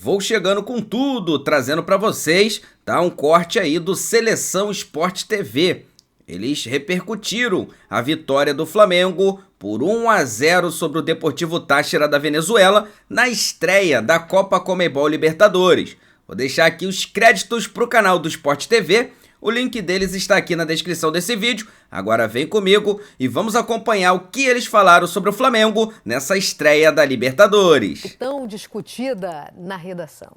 vou chegando com tudo, trazendo para vocês, tá, um corte aí do Seleção Sport TV. Eles repercutiram a vitória do Flamengo por 1-0 sobre o Deportivo Táchira da Venezuela na estreia da Copa Conmebol Libertadores. Vou deixar aqui os créditos para o canal do Sport TV. O link deles está aqui na descrição desse vídeo. Agora vem comigo e vamos acompanhar o que eles falaram sobre o Flamengo nessa estreia da Libertadores. Tão discutida na redação.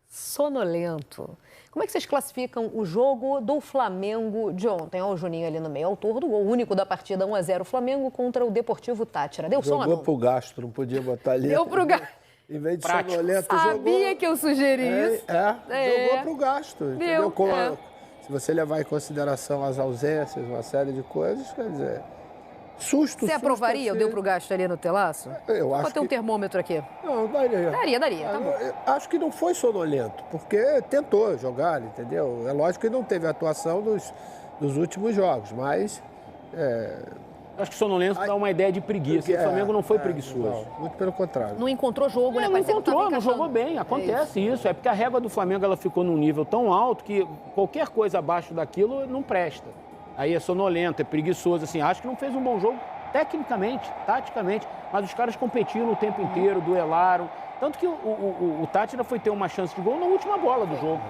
Sonolento. Como é que vocês classificam o jogo do Flamengo de ontem? Olha o Juninho ali no meio, autor do gol único da partida 1-0 Flamengo contra o Deportivo Táchira. Deu som, Jogou pro gasto, não podia botar ali. Deu pro gasto. Em vez de Prático. sonolento, Sabia jogou... que eu sugeri isso. Jogou pro gasto, entendeu? Deu, Se você levar em consideração as ausências, uma série de coisas, quer dizer... Susto, Você aprovaria o deu pro gasto ali no telaço? Eu acho Pode ter um que... termômetro aqui. Não, daria. Daria, tá bom. Eu acho que não foi sonolento, porque tentou jogar, entendeu? É lógico que não teve atuação dos últimos jogos, mas... Acho que sonolento dá uma ideia de preguiça. O Flamengo não foi preguiçoso. Não, muito pelo contrário. Não encontrou jogo, né? Não Parecia que encontrou, tava não encaixando. jogou bem. Acontece isso. É porque a régua do Flamengo ela ficou num nível tão alto que qualquer coisa abaixo daquilo não presta. Aí é sonolento, é preguiçoso. Assim, acho que não fez um bom jogo tecnicamente, taticamente, mas os caras competiram o tempo inteiro, duelaram. Tanto que o Táchira foi ter uma chance de gol na última bola do jogo.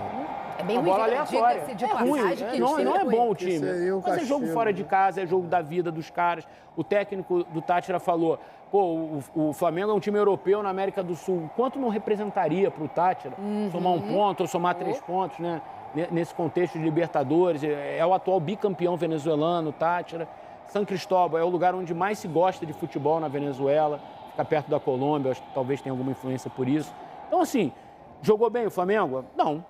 É bem Uma ruim, bola aleatória. diga-se de É ruim, passagem, que não é ruim. bom o time. Isso aí é um Mas é jogo castigo, fora de casa, é jogo da vida dos caras. O técnico do Táchira falou, o Flamengo é um time europeu na América do Sul. Quanto não representaria para o Táchira somar um ponto ou somar 3 pontos, né? Nesse contexto de Libertadores? É o atual bicampeão venezuelano, o Táchira. São Cristóbal é o lugar onde mais se gosta de futebol na Venezuela. Fica perto da Colômbia, acho que talvez tenha alguma influência por isso. Então, assim, jogou bem o Flamengo? Não.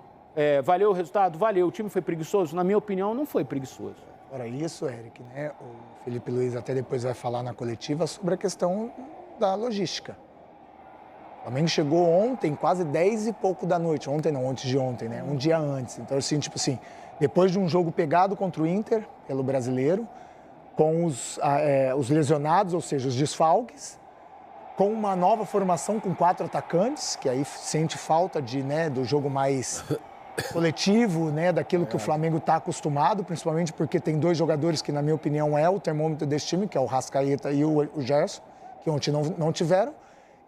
Valeu o resultado? Valeu. O time foi preguiçoso? Na minha opinião, não foi preguiçoso. Ora, isso, Eric, né? O Felipe Luiz até depois vai falar na coletiva sobre a questão da logística. O Flamengo chegou ontem, quase 10 e pouco da noite. Ontem não, antes de ontem, né? Um dia antes. Então, assim, tipo assim, depois de um jogo pegado contra o Inter, pelo brasileiro, com os lesionados, ou seja, os desfalques, com uma nova formação com 4 atacantes, que aí sente falta do jogo mais coletivo, né, daquilo que o Flamengo está acostumado, principalmente porque tem 2 jogadores que, na minha opinião, é o termômetro desse time, que é o Rascaeta e o Gerson, que ontem não tiveram,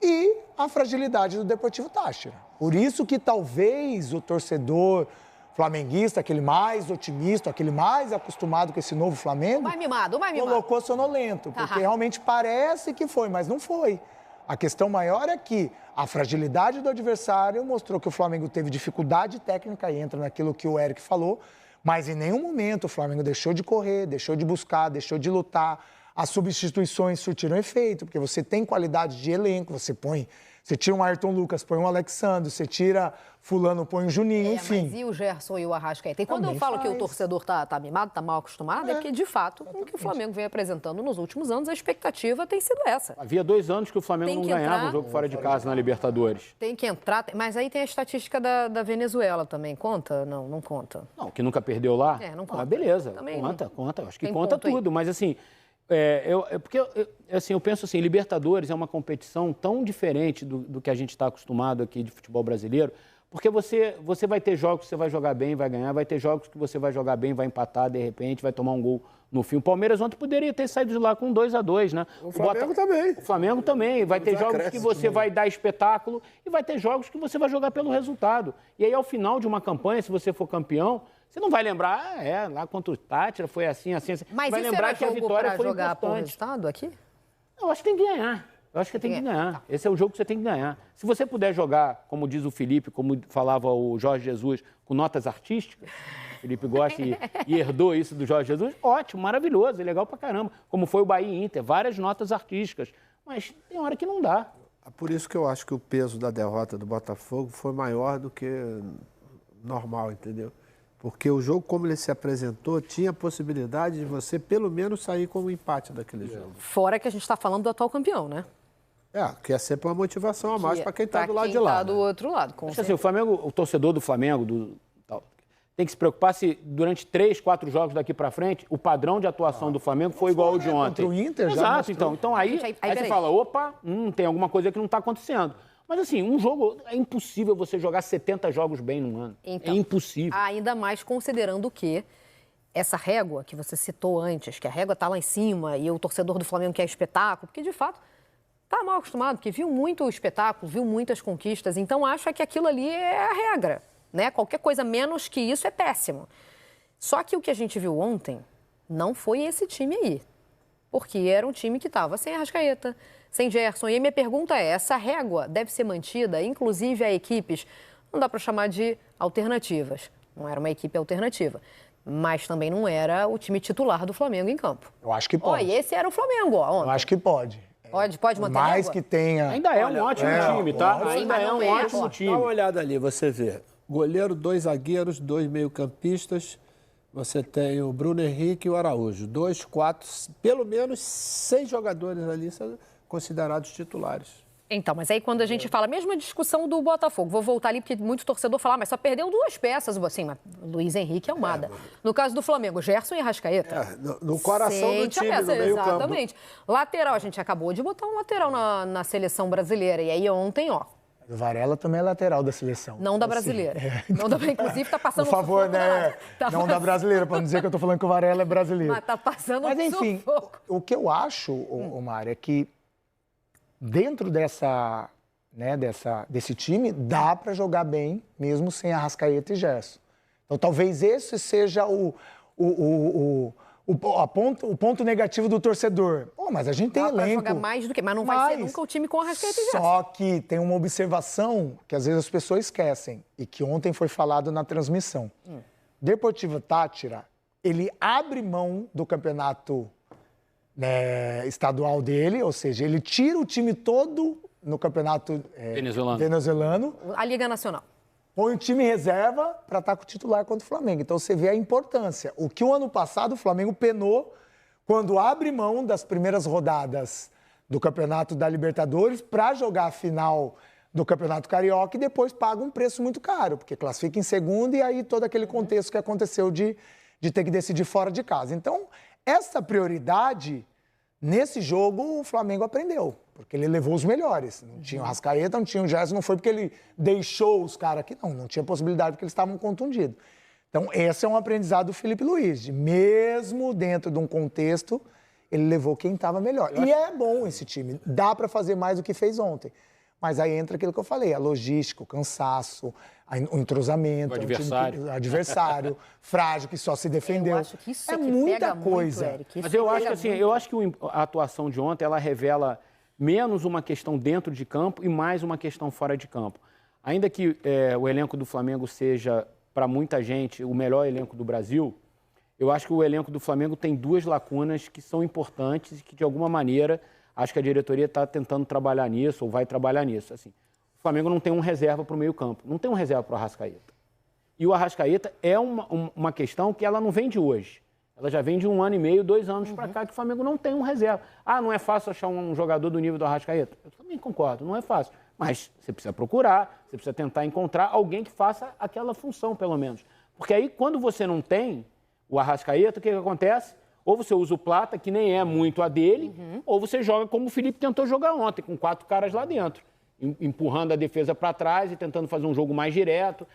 e a fragilidade do Deportivo Táchira. Por isso que talvez o torcedor flamenguista, aquele mais otimista, aquele mais acostumado com esse novo Flamengo, Mais mimado. colocou sonolento, porque realmente parece que foi, mas não foi. A questão maior é que a fragilidade do adversário mostrou que o Flamengo teve dificuldade técnica, e entra naquilo que o Eric falou, mas em nenhum momento o Flamengo deixou de correr, deixou de buscar, deixou de lutar. As substituições surtiram efeito, porque você tem qualidade de elenco, você tira um Ayrton Lucas, põe um Alexandre, você tira fulano, põe um Juninho, enfim. Mas e o Gerson e o Arrascaeta? E quando eu falo que o torcedor tá mimado, tá mal acostumado, é porque, de fato, o que o Flamengo vem apresentando nos últimos anos, a expectativa tem sido essa. Havia 2 anos que o Flamengo não ganhava um jogo fora de casa na Libertadores. Tem que entrar, mas aí tem a estatística da Venezuela também. Conta? Não conta. Não, que nunca perdeu lá? Não conta. Beleza, Também conta. Acho que tem conta ponto aí. tudo, mas assim... eu penso assim, Libertadores é uma competição tão diferente do que a gente está acostumado aqui de futebol brasileiro, porque você vai ter jogos que você vai jogar bem, vai ganhar, vai ter jogos que você vai jogar bem, vai empatar, de repente, vai tomar um gol no fim. O Palmeiras ontem poderia ter saído de lá com 2-2, né? O Flamengo também. O Flamengo também. Vai ter jogos que você vai dar espetáculo e vai ter jogos que você vai jogar pelo resultado. E aí, ao final de uma campanha, se você for campeão, você não vai lembrar, lá contra o Táchira foi assim. Mas vai isso lembrar era que a jogo vitória pra foi jogar por importante. resultado aqui? Eu acho que tem que ganhar. Tá. Esse é o jogo que você tem que ganhar. Se você puder jogar, como diz o Felipe, como falava o Jorge Jesus, com notas artísticas, o Felipe gosta e herdou isso do Jorge Jesus, ótimo, maravilhoso, é legal pra caramba. Como foi o Bahia e Inter, várias notas artísticas. Mas tem hora que não dá. Por isso que eu acho que o peso da derrota do Botafogo foi maior do que normal, entendeu? Porque o jogo, como ele se apresentou, tinha a possibilidade de você, pelo menos, sair com um empate daquele jogo. Fora que a gente está falando do atual campeão, né? Que é sempre uma motivação a mais para quem está do lado de lá. Tá do outro lado. Acho que assim, o torcedor do Flamengo tem que se preocupar se durante 3, 4 jogos daqui para frente o padrão de atuação do Flamengo foi igual ao de ontem. Contra o Inter já Exato, mostrou. então aí você fala, opa, tem alguma coisa que não está acontecendo. Mas assim, um jogo, é impossível você jogar 70 jogos bem num ano. Então, é impossível. Ainda mais considerando que essa régua que você citou antes, que a régua está lá em cima e o torcedor do Flamengo quer espetáculo, porque de fato está mal acostumado, porque viu muito espetáculo, viu muitas conquistas, então acha que aquilo ali é a regra, né? Qualquer coisa menos que isso é péssimo. Só que o que a gente viu ontem não foi esse time aí, porque era um time que estava sem Arrascaeta, sem Gerson. E aí minha pergunta é, essa régua deve ser mantida, inclusive a equipes, não dá para chamar de alternativas, não era uma equipe alternativa, mas também não era o time titular do Flamengo em campo. Eu acho que pode. Olha, esse era o Flamengo, ó, ontem. Eu acho que pode. Pode manter a Mais régua? que tenha... Ainda é um ótimo time, tá? ótimo. Ainda Mas é não um é, ótimo ó. time. Dá uma olhada ali, você vê. Goleiro, 2 zagueiros, 2 meio-campistas. Você tem o Bruno Henrique e o Araújo. 2, 4, pelo menos 6 jogadores ali são considerados titulares. Então, mas aí quando a gente fala, mesma discussão do Botafogo, vou voltar ali porque muito torcedor fala, mas só perdeu 2 peças, assim, mas Luiz Henrique é Almada. No caso do Flamengo, Gerson e Arrascaeta. No coração do Sente a time, peça, no meio campo. exatamente. Lateral, a gente acabou de botar um lateral na seleção brasileira, e aí ontem, ó, O Varela também é lateral da seleção. não da Assim, brasileira. Não da, inclusive tá passando Por favor, sufoco né? danado. Tá Não da brasileira, para não dizer que eu tô falando que o Varela é brasileiro. Mas tá passando Mas enfim, sufoco. o que eu acho, Mário, é que dentro desse time dá para jogar bem, mesmo sem Arrascaeta e Gerson. Então talvez esse seja o ponto negativo do torcedor. Pô, mas a gente tem Dá pra elenco. jogar mais do que, mas não vai ser nunca o time com Arrascaeta e Gerson. Só que tem uma observação que às vezes as pessoas esquecem e que ontem foi falado na transmissão. Deportivo Táchira, ele abre mão do campeonato estadual dele, ou seja, ele tira o time todo no campeonato venezuelano, A Liga Nacional. põe o time reserva para estar com o titular contra o Flamengo. Então você vê a importância. O que o ano passado o Flamengo penou quando abre mão das primeiras rodadas do Campeonato da Libertadores para jogar a final do Campeonato Carioca e depois paga um preço muito caro, porque classifica em segundo e aí todo aquele contexto que aconteceu de ter que decidir fora de casa. Então, essa prioridade, nesse jogo, o Flamengo aprendeu, porque ele levou os melhores. Não tinha o Arrascaeta, não tinha o Gerson, não foi porque ele deixou os caras aqui, não tinha possibilidade porque eles estavam contundidos. Então, esse é um aprendizado do Felipe Luiz, de mesmo dentro de um contexto, ele levou quem estava melhor. E é bom esse time, dá para fazer mais do que fez ontem. Mas aí entra aquilo que eu falei, a logística, o cansaço, o entrosamento, O adversário frágil que só se defendeu. Eu acho que isso é que muita pega coisa. muito, Eric. Isso Mas eu acho que pega assim, muito. eu acho que a atuação de ontem ela revela menos uma questão dentro de campo e mais uma questão fora de campo. Ainda que o elenco do Flamengo seja, para muita gente, o melhor elenco do Brasil, eu acho que o elenco do Flamengo tem 2 lacunas que são importantes e que, de alguma maneira, acho que a diretoria está tentando trabalhar nisso ou vai trabalhar nisso. Assim, o Flamengo não tem um reserva para o meio-campo, não tem um reserva para o Arrascaeta. E o Arrascaeta é uma questão que ela não vem de hoje. Ela já vem de 1 ano e meio, 2 anos para cá, que o Flamengo não tem um reserva. Ah, não é fácil achar um jogador do nível do Arrascaeta? Eu também concordo, não é fácil. Mas você precisa procurar, você precisa tentar encontrar alguém que faça aquela função, pelo menos. Porque aí, quando você não tem o Arrascaeta, o que acontece? Ou você usa o Plata, que nem é muito a dele, ou você joga como o Felipe tentou jogar ontem, com 4 caras lá dentro, empurrando a defesa para trás e tentando fazer um jogo mais direto,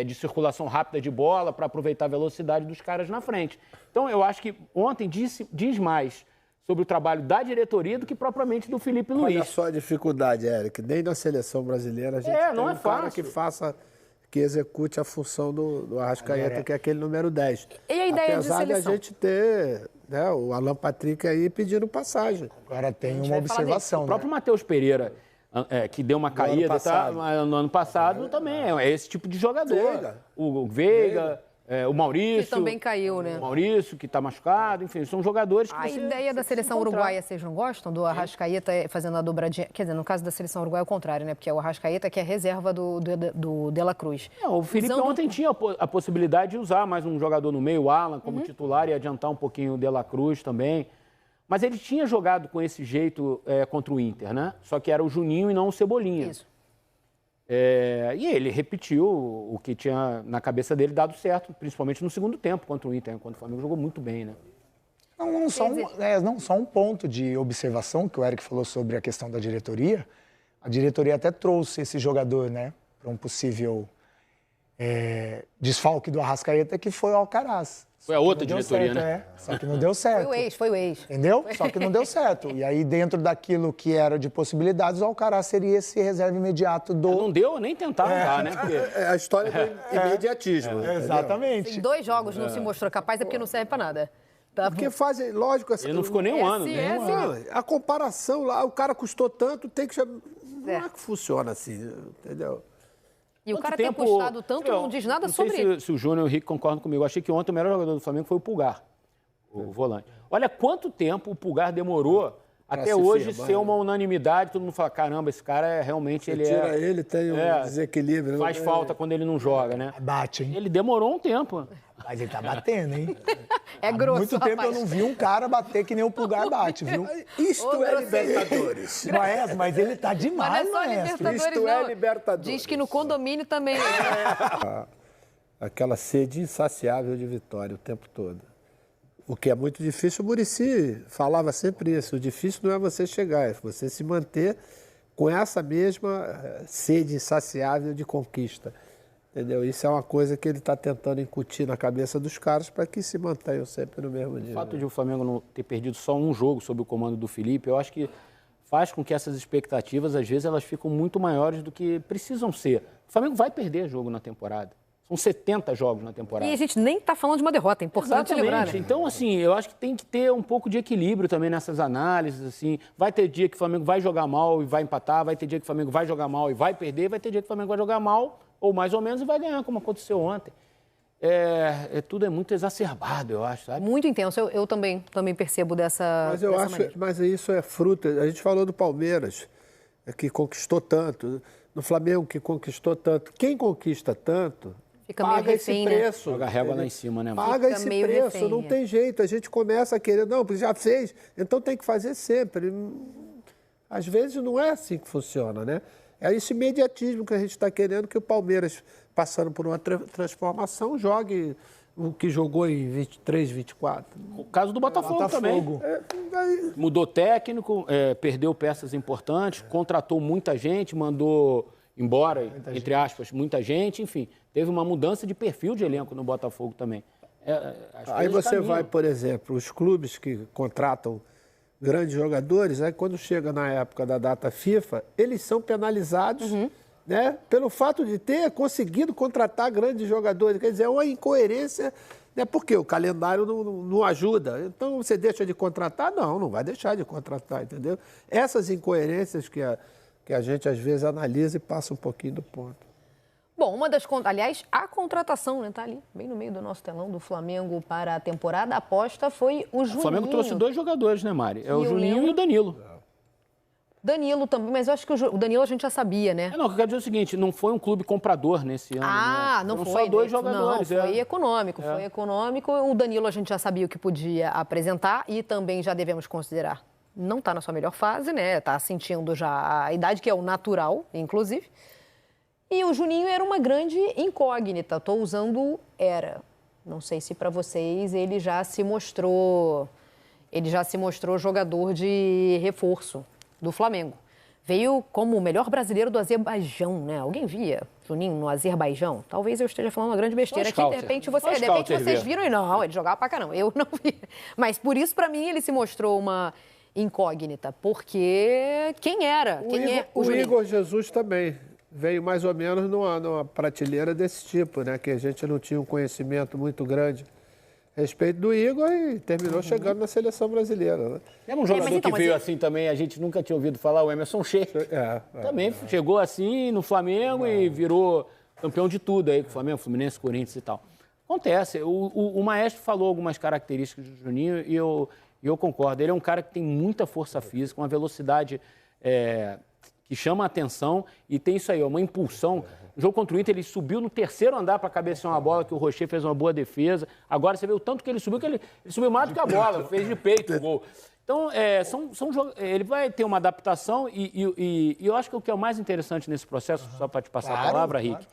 de circulação rápida de bola, para aproveitar a velocidade dos caras na frente. Então, eu acho que ontem diz mais sobre o trabalho da diretoria do que propriamente do Felipe Luiz. Olha só a dificuldade, Eric. Nem na seleção brasileira a gente tem não é um cara fácil. que execute a função do Arrascaeta, que é aquele número 10. E a ideia de Apesar seleção? de a gente ter o Alan Patrick aí pedindo passagem. Agora tem vai uma falar observação, O né? próprio Matheus Pereira, que deu uma caída passado. no ano passado, também é esse tipo de jogador. Veiga. O Veiga, o Maurício. Que também caiu, né? O Maurício, que está machucado, enfim, são jogadores que A você ideia da precisa seleção encontrar. uruguaia, vocês não gostam? Do Arrascaeta fazendo a dobradinha. Quer dizer, no caso da seleção uruguaia é o contrário, né? Porque é o Arrascaeta que é reserva do De La Cruz. O Felipe Usando- ontem tinha a possibilidade de usar mais um jogador no meio, o Alan, como titular, e adiantar um pouquinho o De La Cruz também. Mas ele tinha jogado com esse jeito contra o Inter, né? Só que era o Juninho e não o Cebolinha. Isso. E ele repetiu o que tinha na cabeça dele dado certo, principalmente no segundo tempo contra o Inter, quando o Flamengo jogou muito bem, né? Não só um ponto de observação que o Eric falou sobre a questão da diretoria. A diretoria até trouxe esse jogador, né, para um possível desfalque do Arrascaeta, que foi o Alcaraz. Foi a outra diretoria, certo, né? Só que não deu certo. Foi o ex. Entendeu? Só que não deu certo. E aí, dentro daquilo que era de possibilidades, o Alcaraz seria esse reserva imediato do... Não deu, nem tentava dar, né? Porque... A história do imediatismo. Exatamente. Em 2 jogos não se mostrou capaz, é porque não serve pra nada. Tá? Porque fazem, lógico... Ele não ficou nem um ano. assim, Não, a comparação lá, o cara custou tanto, tem que... Não é que funciona assim, entendeu? E o Quanto cara tempo- ter custado tanto não diz nada sobre Não sei se o Júnior e o Rick concordam comigo. Eu achei que ontem o melhor jogador do Flamengo foi o Pulgar, o volante. Olha quanto tempo o Pulgar demorou até se hoje firmar, ser né? uma unanimidade. Todo mundo fala, caramba, esse cara realmente ele Tira é... ele, tem um desequilíbrio. Faz falta quando ele não joga, né? Bate, hein? Ele demorou um tempo. Mas ele tá batendo, hein? É Há grosso, muito tempo rapaz. eu não vi um cara bater que nem o Pulgar bate, viu? Isto é Libertadores. Maestro, mas ele tá Mas demais, não é só maestro. Libertadores, Isto é não. Libertadores. Diz que no condomínio também. Aquela sede insaciável de vitória o tempo todo. O que é muito difícil, o Muricy falava sempre isso. O difícil não é você chegar, é você se manter com essa mesma sede insaciável de conquista. Entendeu? Isso é uma coisa que ele está tentando incutir na cabeça dos caras para que se mantenham sempre no mesmo nível. O fato de o Flamengo não ter perdido só um jogo sob o comando do Felipe, eu acho que faz com que essas expectativas, às vezes, elas ficam muito maiores do que precisam ser. O Flamengo vai perder jogo na temporada. São 70 jogos na temporada. E a gente nem tá falando de uma derrota, é importante lembrar, né? Então, assim, eu acho que tem que ter um pouco de equilíbrio também nessas análises, assim. Vai ter dia que o Flamengo vai jogar mal e vai empatar, vai ter dia que o Flamengo vai jogar mal e vai perder, vai ter dia que o Flamengo vai jogar mal, ou mais ou menos, e vai ganhar, como aconteceu ontem. Tudo é muito exacerbado, eu acho, sabe? Muito intenso, eu também percebo dessa Mas eu dessa acho, maneira. mas isso é fruto. A gente falou do Palmeiras, que conquistou tanto, no Flamengo que conquistou tanto. Quem conquista tanto Fica meio paga esse refém, né? preço. Joga a régua lá em cima, né, mano? Paga Fica esse meio preço, refém, não é. tem jeito. A gente começa a querer, não, porque já fez, então tem que fazer sempre. Às vezes não é assim que funciona, né? É esse imediatismo que a gente está querendo que o Palmeiras, passando por uma transformação, jogue o que jogou em 23, 24. O caso do Botafogo também. Mudou técnico, perdeu peças importantes, contratou muita gente, mandou embora, entre aspas, muita gente, enfim. Teve uma mudança de perfil de elenco no Botafogo também. Aí você vai, por exemplo, os clubes que contratam grandes jogadores, aí quando chega na época da data FIFA, eles são penalizados, né, pelo fato de ter conseguido contratar grandes jogadores. Quer dizer, é uma incoerência, né, porque o calendário não ajuda. Então você deixa de contratar? Não vai deixar de contratar, entendeu? Essas incoerências que a gente às vezes analisa e passa um pouquinho do ponto. Bom, aliás, a contratação, né, tá ali, bem no meio do nosso telão do Flamengo para a temporada, a aposta foi o Juninho. O Flamengo trouxe 2 jogadores, né, Mari? É o E o Juninho Léo? e o Danilo. Danilo também, mas eu acho que o Danilo a gente já sabia, né? Não, o que eu quero dizer é o seguinte, não foi um clube comprador nesse ano. Ah, né? não Foram foi. só 2 Não, jogadores. foi econômico, foi econômico. O Danilo a gente já sabia o que podia apresentar e também já devemos considerar. Não está na sua melhor fase, né? Está sentindo já a idade, que é o natural, inclusive. E o Juninho era uma grande incógnita. Estou usando era. Não sei se para vocês ele já se mostrou jogador de reforço do Flamengo. Veio como o melhor brasileiro do Azerbaijão, né? Alguém via Juninho no Azerbaijão? Talvez eu esteja falando uma grande besteira aqui. De repente, vocês viram e não, ele jogava pra caramba. Eu não vi. Mas por isso, para mim, ele se mostrou uma incógnita. Porque quem era? O Juninho? Igor Jesus também veio mais ou menos numa prateleira desse tipo, né? Que a gente não tinha um conhecimento muito grande a respeito do Igor e terminou chegando na seleção brasileira, né? Lembra um jogador então, que veio assim também, a gente nunca tinha ouvido falar, o Emerson Sheik. Também chegou assim no Flamengo e virou campeão de tudo aí, Flamengo, Fluminense, Corinthians e tal. Acontece, o Maestro falou algumas características do Juninho e eu concordo. Ele é um cara que tem muita força física, uma velocidade que chama a atenção e tem isso aí, uma impulsão. No jogo contra o Inter, ele subiu no 3º andar para cabecear uma bola, que o Rocher fez uma boa defesa. Agora você vê o tanto que ele subiu subiu mais do que a bola, fez de peito o gol. Então, ele vai ter uma adaptação e eu acho que o que é o mais interessante nesse processo, só para te passar a palavra, Rick,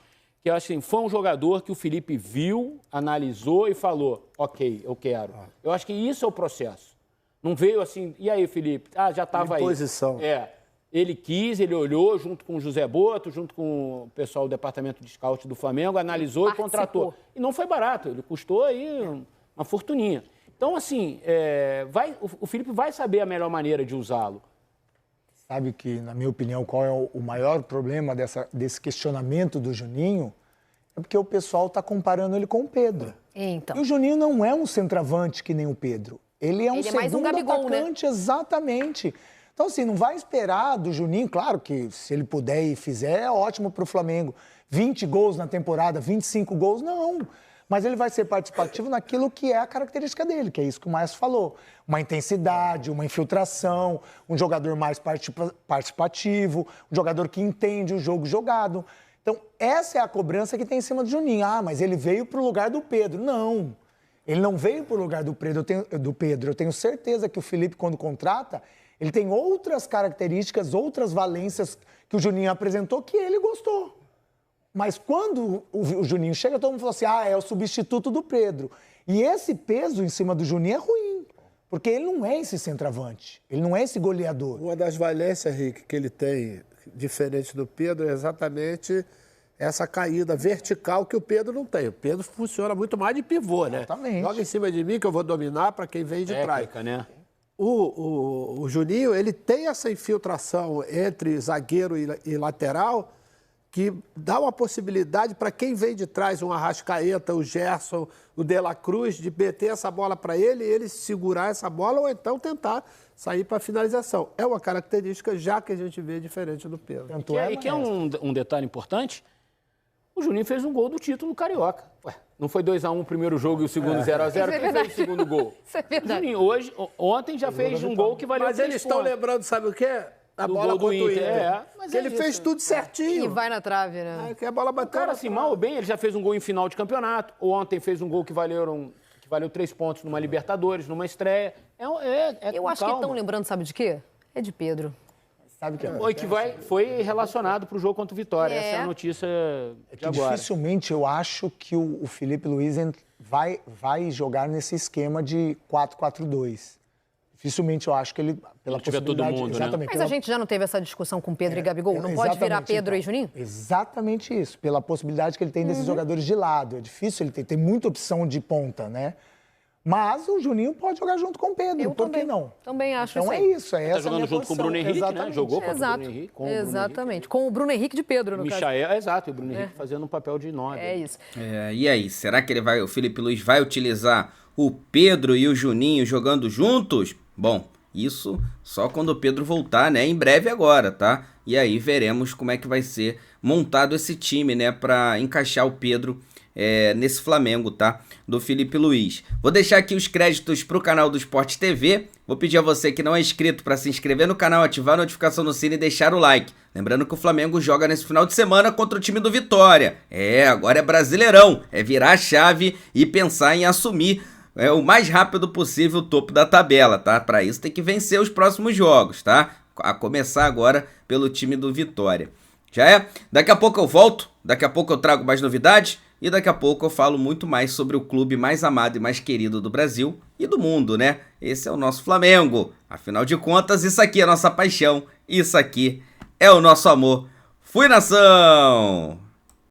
que eu acho assim, foi um jogador que o Felipe viu, analisou e falou, ok, eu quero. Eu acho que isso é o processo. Não veio assim, e aí, Felipe? Já estava aí. Imposição. Ele quis, ele olhou junto com o José Boto, junto com o pessoal do departamento de scout do Flamengo, analisou e contratou. E não foi barato, ele custou aí uma fortuninha. Então, assim, o Felipe vai saber a melhor maneira de usá-lo. Sabe que, na minha opinião, qual é o maior problema desse questionamento do Juninho? É porque o pessoal está comparando ele com o Pedro. Então. E o Juninho não é um centroavante que nem o Pedro. Ele é um mais um segundo Gabigol, atacante, né? Exatamente. Então, assim, não vai esperar do Juninho, claro que se ele puder e fizer, é ótimo para o Flamengo. 20 gols na temporada, 25 gols, não. Mas ele vai ser participativo naquilo que é a característica dele, que é isso que o Maestro falou. Uma intensidade, uma infiltração, um jogador mais participativo, um jogador que entende o jogo jogado. Então, essa é a cobrança que tem em cima do Juninho. Ah, mas ele veio para o lugar do Pedro. Não, ele não veio para o lugar do Pedro. Eu tenho certeza que o Felipe, quando contrata, ele tem outras características, outras valências que o Juninho apresentou que ele gostou. Mas quando o Juninho chega, todo mundo fala assim, é o substituto do Pedro. E esse peso em cima do Juninho é ruim, porque ele não é esse centroavante, ele não é esse goleador. Uma das valências, Rick, que ele tem, diferente do Pedro, é exatamente essa caída vertical que o Pedro não tem. O Pedro funciona muito mais de pivô, né? Exatamente. Joga em cima de mim que eu vou dominar para quem vem de trás. Né? O Juninho, ele tem essa infiltração entre zagueiro e lateral que dá uma possibilidade para quem vem de trás, um Arrascaeta, o Gerson, o De La Cruz, de meter essa bola para ele e ele segurar essa bola ou então tentar sair para a finalização. É uma característica já que a gente vê diferente do Pedro. E que é um detalhe importante, o Juninho fez um gol do título carioca. Ué, não foi 2-1 o primeiro jogo e o segundo 0-0? Quem fez o segundo gol? Isso é verdade. O Juninho ontem já fez um gol que valeu 3 Mas eles estão pontos. lembrando, sabe o quê? A Do bola gol do contra o Inter. Inter. Que ele fez tudo certinho. E vai na trave, né? Que a bola O bateu. cara, assim, mal ou bem, ele já fez um gol em final de campeonato. Ontem fez um gol que valeu 3 pontos numa Libertadores, numa estreia. Eu acho que estão lembrando, sabe de quê? É de Pedro. Sabe que Foi relacionado para o jogo contra o Vitória. Essa é a notícia de agora. Dificilmente eu acho que o Felipe Luiz vai jogar nesse esquema de 4-4-2. Dificilmente eu acho que ele, pela tiver todo possibilidade... mundo, né? Exatamente, Mas a gente já não teve essa discussão com Pedro e Gabigol? Não pode virar exatamente, Pedro então. e Juninho? Exatamente isso, pela possibilidade que ele tem desses jogadores de lado. É difícil, ele tem muita opção de ponta, né? Mas o Juninho pode jogar junto com o Pedro, por que não? Também acho Então isso é aí. isso, é Tá essa a jogando minha junto com o posição. Bruno Henrique, né? Exatamente. Jogou contra Exato. o Bruno Henrique. Com o Bruno Exatamente. Com o Bruno Henrique de Pedro, no caso. Michael, exato, e o Bruno Henrique fazendo um papel de 9. É isso. E aí, será que o Felipe Luiz vai utilizar o Pedro e o Juninho jogando juntos? Bom, isso só quando o Pedro voltar, né? Em breve agora, tá? E aí veremos como é que vai ser montado esse time, né? Pra encaixar o Pedro nesse Flamengo, tá? Do Felipe Luiz. Vou deixar aqui os créditos pro canal do Sport TV. Vou pedir a você que não é inscrito para se inscrever no canal, ativar a notificação no sino e deixar o like. Lembrando que o Flamengo joga nesse final de semana contra o time do Vitória. Agora é Brasileirão. É virar a chave e pensar em assumir o mais rápido possível o topo da tabela, tá? Para isso tem que vencer os próximos jogos, tá? A começar agora pelo time do Vitória. Já é? Daqui a pouco eu volto, daqui a pouco eu trago mais novidades e daqui a pouco eu falo muito mais sobre o clube mais amado e mais querido do Brasil e do mundo, né? Esse é o nosso Flamengo. Afinal de contas, isso aqui é a nossa paixão, isso aqui é o nosso amor. Fui, nação!